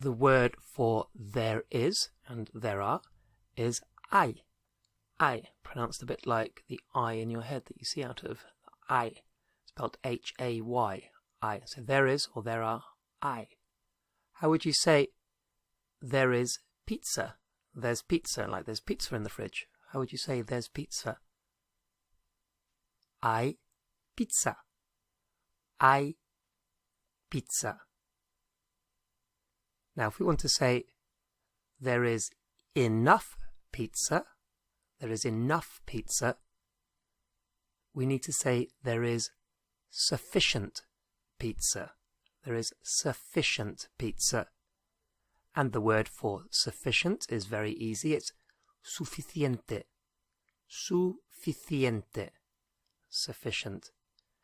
the word for there is and there are is hay. Hay, pronounced a bit like the I in your head that you see out of eye, spelled H-A-Y, I. So there is or there are hay. How would you say there is pizza? There's pizza, like there's pizza in the fridge. How would you say there's pizza? Hay pizza. Hay pizza. Now, if we want to say there is enough pizza, there is enough pizza, we need to say there is sufficient pizza. There is sufficient pizza. And the word for sufficient is very easy. It's suficiente. Suficiente. Sufficient.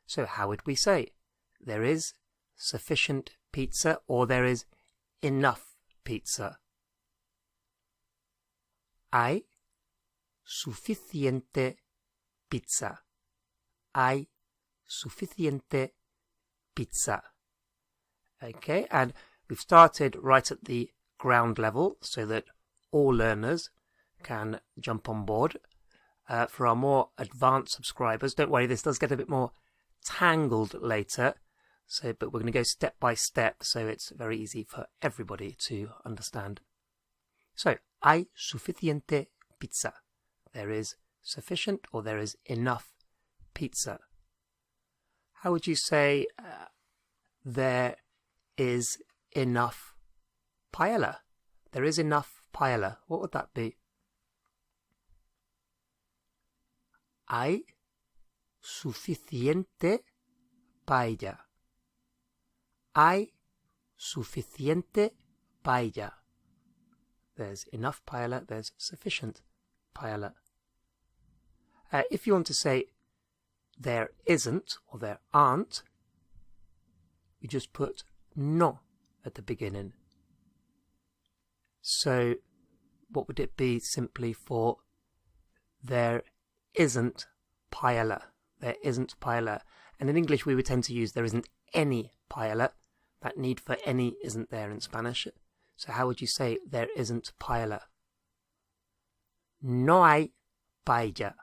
So how would we say there is sufficient pizza or there is enough pizza? Hay suficiente pizza. Hay suficiente pizza. Okay, and we've started right at the ground level so that all learners can jump on board. For our more advanced subscribers, don't worry, this does get a bit more tangled later, but we're going to go step by step so it's very easy for everybody to understand. So, hay suficiente pizza. There is sufficient or there is enough pizza. How would you say there is enough paella? There is enough paella. What would that be? Hay suficiente paella. Hay suficiente paella. There's enough paella, there's sufficient paella. If you want to say there isn't or there aren't, you just put no at the beginning. So what would it be simply for there isn't paella? There isn't paella. And in English we would tend to use there isn't any paella. That need for any isn't there in Spanish. So how would you say there isn't paella? No hay paella.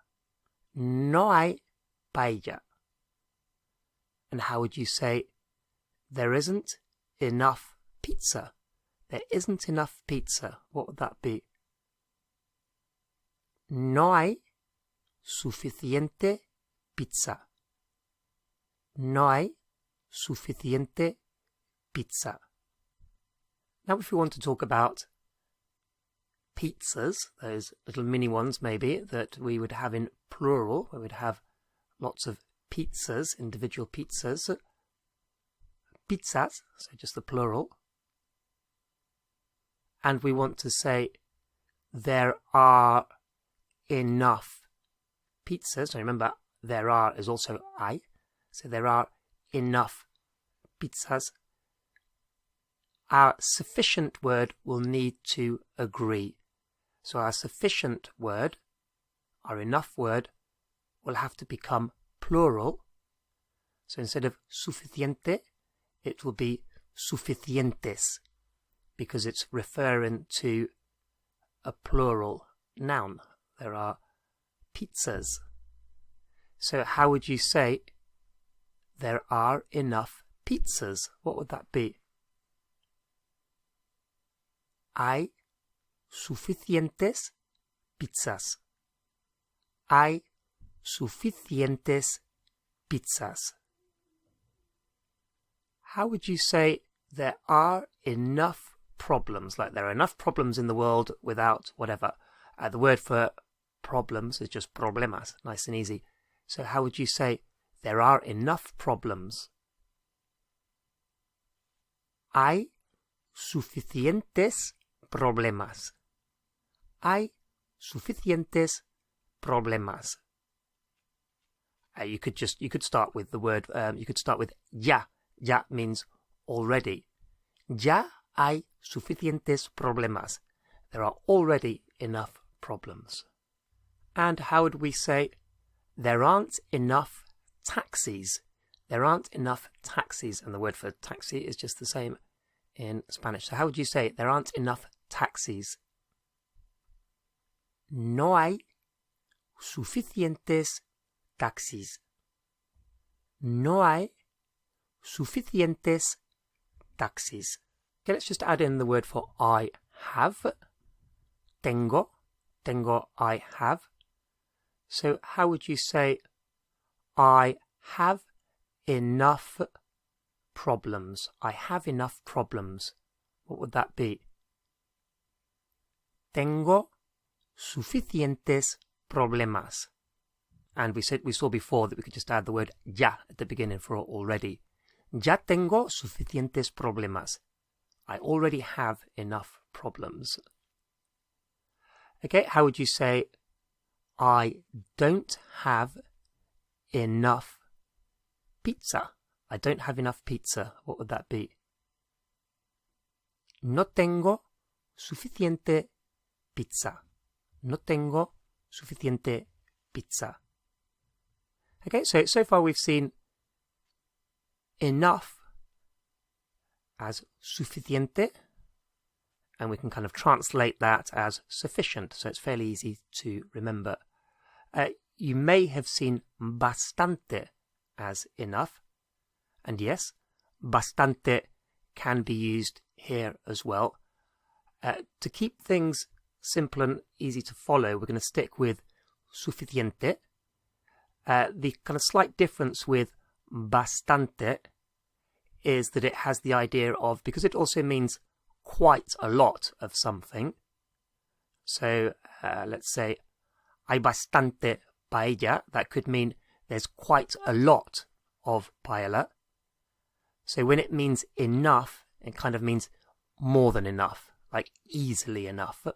No hay paella. And how would you say there isn't enough pizza? There isn't enough pizza. What would that be? No hay suficiente pizza. No hay suficiente pizza. Now if we want to talk about pizzas, those little mini ones maybe, that we would have in plural, where we'd have lots of pizzas, individual pizzas, pizzas, so just the plural, and we want to say there are enough pizzas. So remember, there are is also hay, so there are enough pizzas. Our sufficient word will need to agree. So our sufficient word, our enough word, will have to become plural. So instead of suficiente, it will be suficientes, because it's referring to a plural noun. There are pizzas. So how would you say there are enough pizzas? What would that be? Hay suficientes pizzas. Hay suficientes pizzas. How would you say there are enough problems? Like there are enough problems in the world without whatever. The word for problems is just problemas, nice and easy. So how would you say there are enough problems? Hay suficientes problemas. Hay suficientes problemas. You could start with the word. You could start with ya. Ya means already. Ya hay suficientes problemas. There are already enough problems. And how would we say there aren't enough taxis? There aren't enough taxis, and the word for taxi is just the same in Spanish. So how would you say there aren't enough taxis? No hay suficientes taxis. No hay suficientes taxis. Okay, let's just add in the word for I have. Tengo. Tengo, I have. So how would you say I have enough problems? I have enough problems. What would that be? Tengo suficientes problemas. And we saw before that we could just add the word ya at the beginning for already. Ya tengo suficientes problemas. I already have enough problems. Okay, how would you say I don't have enough pizza? I don't have enough pizza. What would that be? No tengo suficiente pizza. No tengo suficiente pizza. Okay, so far we've seen enough as suficiente, and we can kind of translate that as sufficient, so it's fairly easy to remember. You may have seen bastante as enough, and yes, bastante can be used here as well. To keep things simple and easy to follow, we're going to stick with suficiente. The kind of slight difference with bastante is that it has the idea of, because it also means quite a lot of something. So let's say, hay bastante paella. That could mean there's quite a lot of paella. So when it means enough, it kind of means more than enough, like easily enough.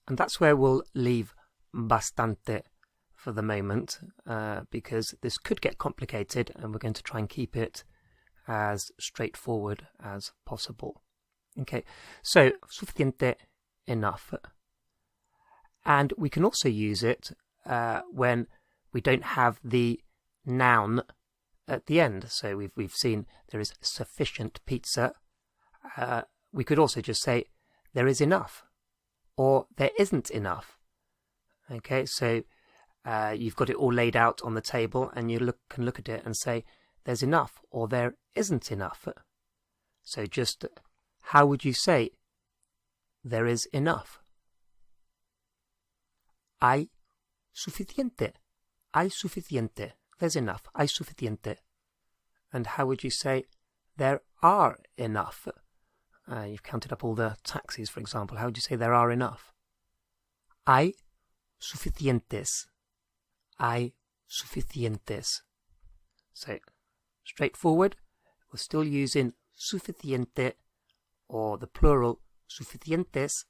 And that's where we'll leave bastante for the moment, because this could get complicated, and we're going to try and keep it as straightforward as possible. Okay, so suficiente, enough. And we can also use it when we don't have the noun at the end. So we've seen there is sufficient pizza. We could also just say there is enough, or there isn't enough. Okay, so you've got it all laid out on the table, and you can look at it and say there's enough or there isn't enough. So just how would you say there is enough? Hay suficiente. Hay suficiente. There's enough. Hay suficiente. And how would you say there are enough? You've counted up all the taxis, for example. How would you say there are enough? Hay suficientes. Hay suficientes. So, straightforward. We're still using suficiente, or the plural suficientes,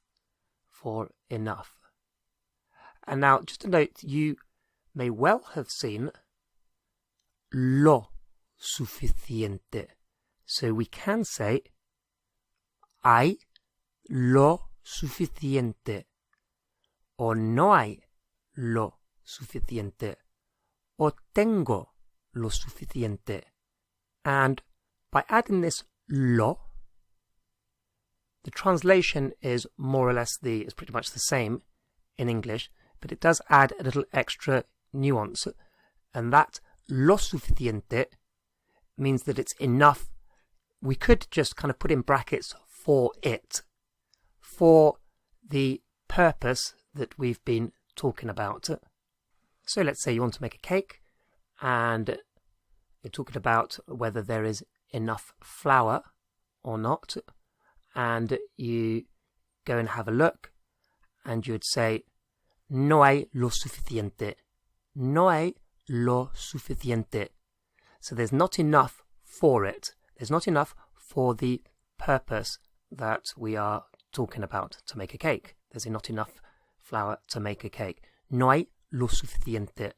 for enough. And now, just a note, you may well have seen lo suficiente. So we can say hay lo suficiente, o no hay lo suficiente, o tengo lo suficiente. And by adding this lo, the translation is more or less is pretty much the same in English, but it does add a little extra nuance, and that lo suficiente means that it's enough. We could just kind of put in brackets for it, for the purpose that we've been talking about. So let's say you want to make a cake, and you're talking about whether there is enough flour or not, and you go and have a look, and you would say no hay lo suficiente. No hay lo suficiente. So there's not enough for it. There's not enough for the purpose that we are talking about to make a cake. There's not enough flour to make a cake. No hay lo suficiente.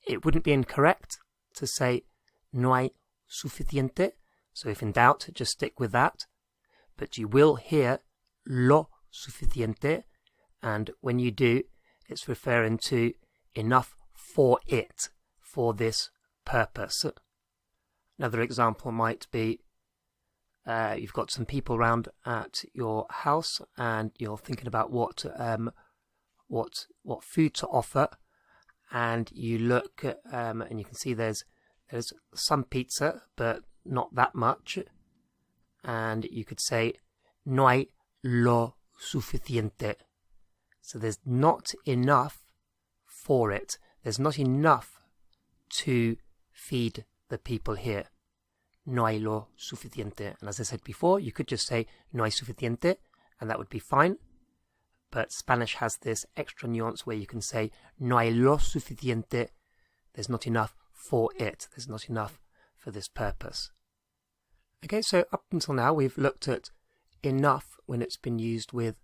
It wouldn't be incorrect to say no hay suficiente. So if in doubt, just stick with that. But you will hear lo suficiente, and when you do, it's referring to enough for it, for this purpose. Another example might be you've got some people around at your house and you're thinking about what food to offer, and you look and you can see there's some pizza but not that much, and you could say no hay lo suficiente. So there's not enough for it. There's not enough to feed the people here. No hay lo suficiente. And as I said before, you could just say no hay suficiente and that would be fine. But Spanish has this extra nuance where you can say no hay lo suficiente. There's not enough for it. There's not enough for this purpose. Okay, so up until now we've looked at enough when it's been used with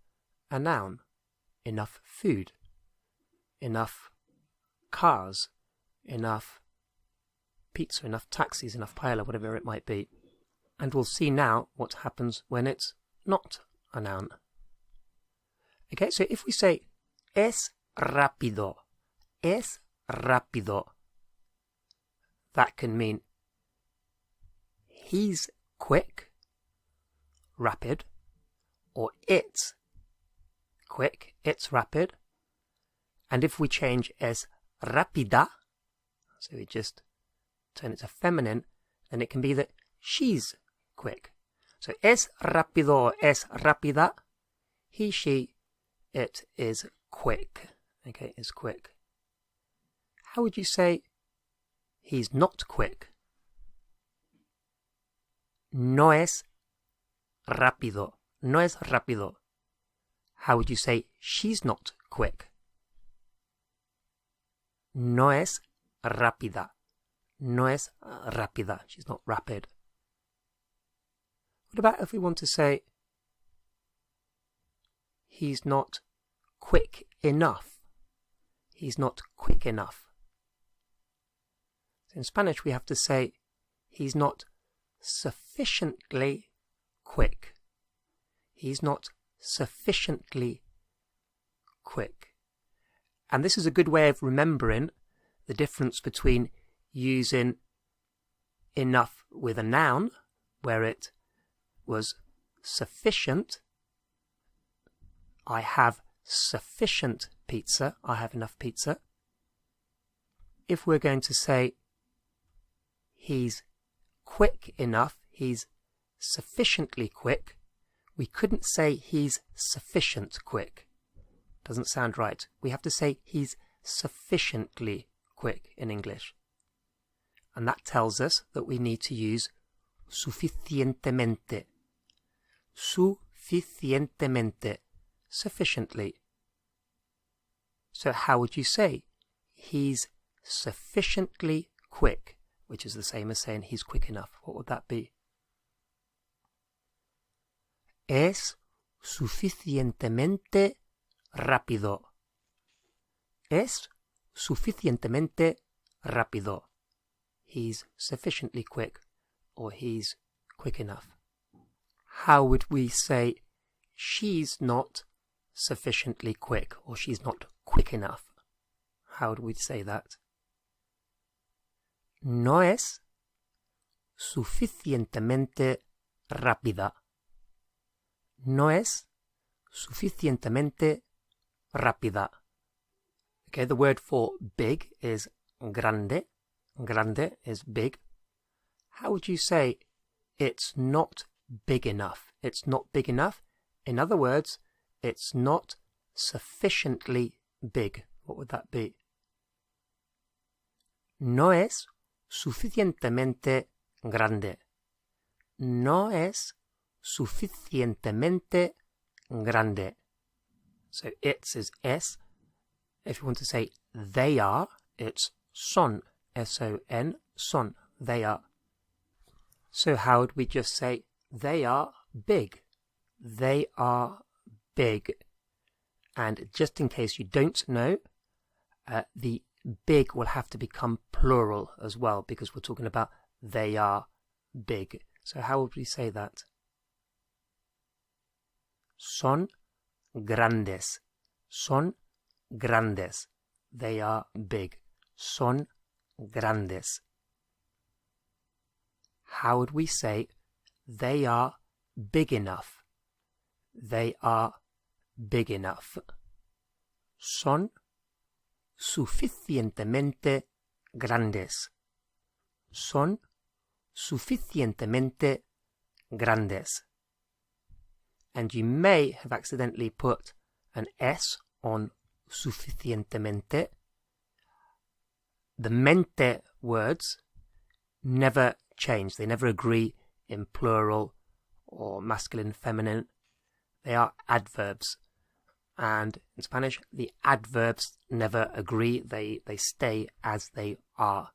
a noun. Enough food. Enough cars. Enough pizza, enough taxis, enough paella, whatever it might be. And we'll see now what happens when it's not a noun. Okay, so if we say es rápido, that can mean he's quick, rapid, or it's quick, it's rapid. And if we change es rápida, so we just turn it to feminine, then it can be that she's quick. So es rápido, es rápida, he, she, it is quick. Okay, is quick. How would you say he's not quick? No es rápido. No es rápido. How would you say she's not quick? No es rápida. No es rápida. She's not rapid. What about if we want to say he's not quick enough? He's not quick enough. So in Spanish we have to say he's not sufficiently quick. He's not sufficiently quick. And this is a good way of remembering the difference between using enough with a noun, where it was sufficient. I have sufficient pizza. I have enough pizza. If we're going to say he's quick enough, he's sufficiently quick, we couldn't say he's sufficient quick. Doesn't sound right. We have to say he's sufficiently quick in English. And that tells us that we need to use suficientemente. Suficientemente. Sufficiently. So how would you say he's sufficiently quick, which is the same as saying he's quick enough? What would that be? Es suficientemente rápido. Es suficientemente rápido. He's sufficiently quick, or he's quick enough. How would we say she's not sufficiently quick, or she's not quick enough? How would we say that? No es suficientemente rápida. No es suficientemente rápida. Okay, the word for big is grande. Grande is big. How would you say it's not big enough? It's not big enough. In other words, it's not sufficiently big. What would that be? No es suficientemente grande. No es suficientemente grande. So it's is es. If you want to say they are, it's son. S-O-N, son. They are. So how would we just say they are big? They are big. And just in case you don't know, the big will have to become plural as well, because we're talking about they are big. So how would we say that? Son grandes. Son grandes. They are big. Son grandes. How would we say They are big enough. They are big enough. Son suficientemente grandes. Son suficientemente grandes. And you may have accidentally put an S on suficientemente. The mente words never change. They never agree in plural or masculine, feminine. They are adverbs. And in Spanish, the adverbs never agree. They stay as they are.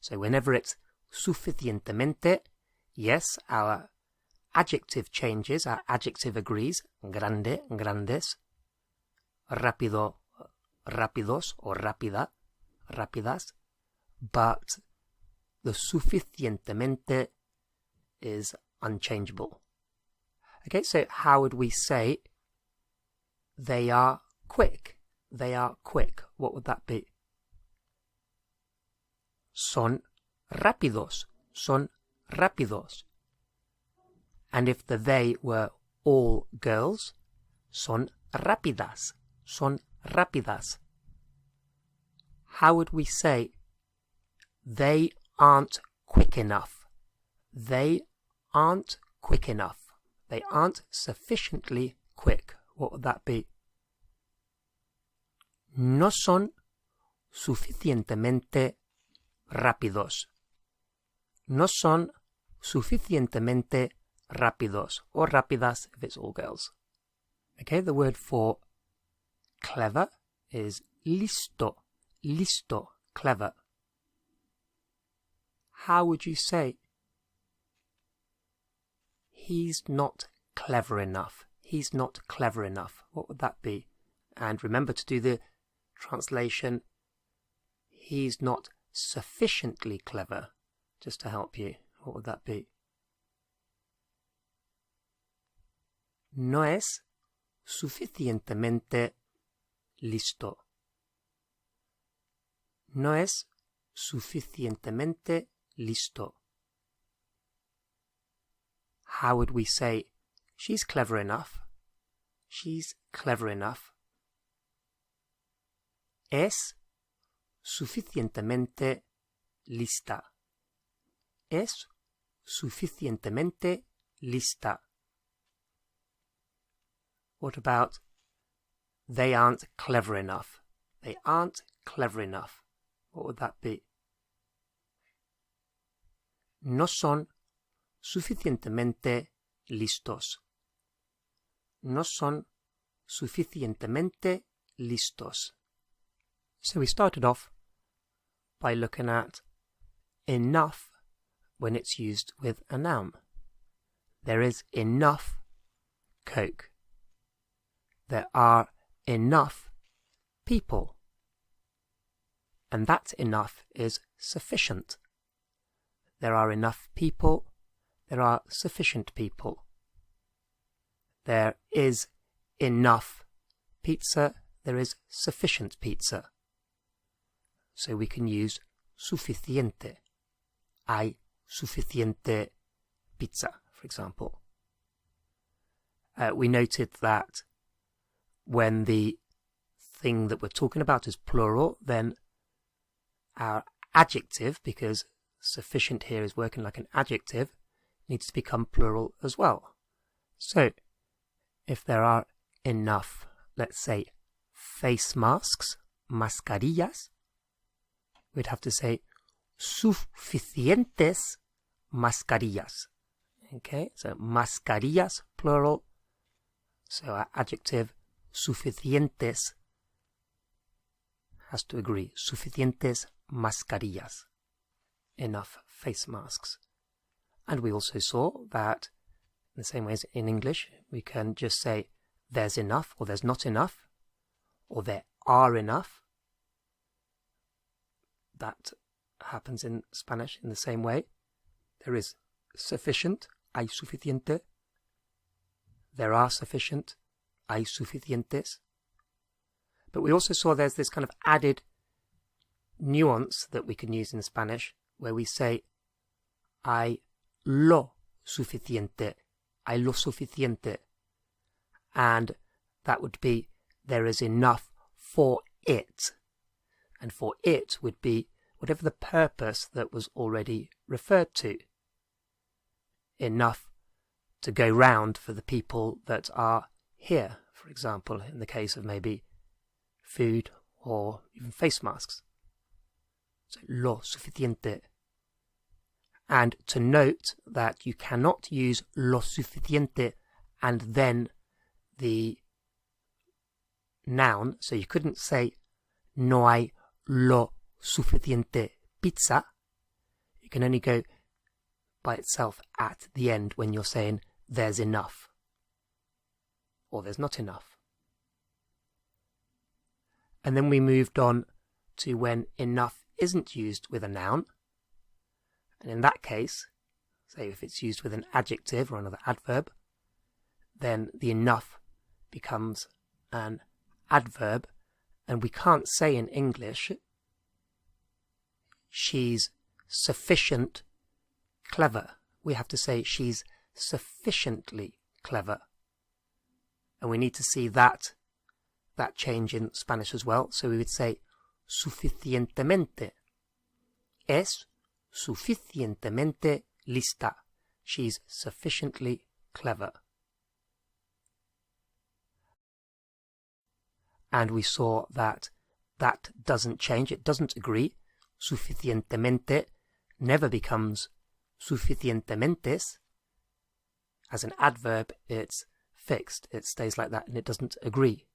So whenever it's suficientemente, yes, our adjective changes, our adjective agrees. Grande, grandes. Rápido, rápidos, or rápida, rápidas. But the suficientemente is unchangeable. Okay, so how would we say they are quick? They are quick. What would that be? Son rápidos. Son rápidos. And if the they were all girls, son rápidas. Son rápidas. How would we say they aren't quick enough? They aren't quick enough. They aren't sufficiently quick. What would that be? No son suficientemente rápidos. No son suficientemente rápidos, or rápidas if it's all girls. Okay, the word for clever is listo. Listo, clever. How would you say? He's not clever enough. He's not clever enough. What would that be? And remember to do the translation. He's not sufficiently clever. Just to help you. What would that be? No es suficientemente listo. No es suficientemente listo. How would we say, she's clever enough? She's clever enough. Es suficientemente lista. Es suficientemente lista. What about, they aren't clever enough? They aren't clever enough. What would that be? No son suficientemente listos. No son suficientemente listos. So we started off by looking at enough when it's used with a noun. There is enough Coke. There are enough people. And that enough is sufficient. There are enough people. There are sufficient people. There is enough pizza. There is sufficient pizza. So we can use suficiente. Hay suficiente pizza, for example. We noted that when the thing that we're talking about is plural, then our adjective, because sufficient here is working like an adjective, needs to become plural as well. So, if there are enough, let's say, face masks, mascarillas, we'd have to say suficientes mascarillas. Okay, so mascarillas, plural. So our adjective suficientes has to agree. Suficientes mascarillas. Enough face masks. And we also saw that in the same way as in English, we can just say there's enough, or there's not enough, or there are enough. That happens in Spanish in the same way. There is sufficient, hay suficiente. There are sufficient, hay suficientes. But we also saw there's this kind of added nuance that we can use in Spanish, where we say hay lo suficiente. Hay lo suficiente. And that would be there is enough for it. And for it would be whatever the purpose that was already referred to. Enough to go round for the people that are here, for example, in the case of maybe food or even face masks. So, lo suficiente. And to note that you cannot use lo suficiente and then the noun, so you couldn't say no hay lo suficiente pizza. You can only go by itself at the end when you're saying there's enough or there's not enough. And then we moved on to when enough isn't used with a noun. And in that case, say if it's used with an adjective or another adverb, then the enough becomes an adverb, and we can't say in English she's sufficient clever. We have to say she's sufficiently clever. And we need to see that change in Spanish as well. So we would say suficientemente. Es suficientemente lista. She's sufficiently clever. And we saw that doesn't change. It doesn't agree. Suficientemente never becomes suficientementes. As an adverb, it's fixed. It stays like that and it doesn't agree.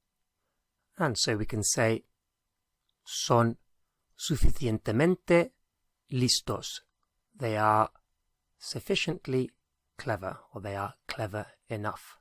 And so we can say son suficientemente listos. They are sufficiently clever, or they are clever enough.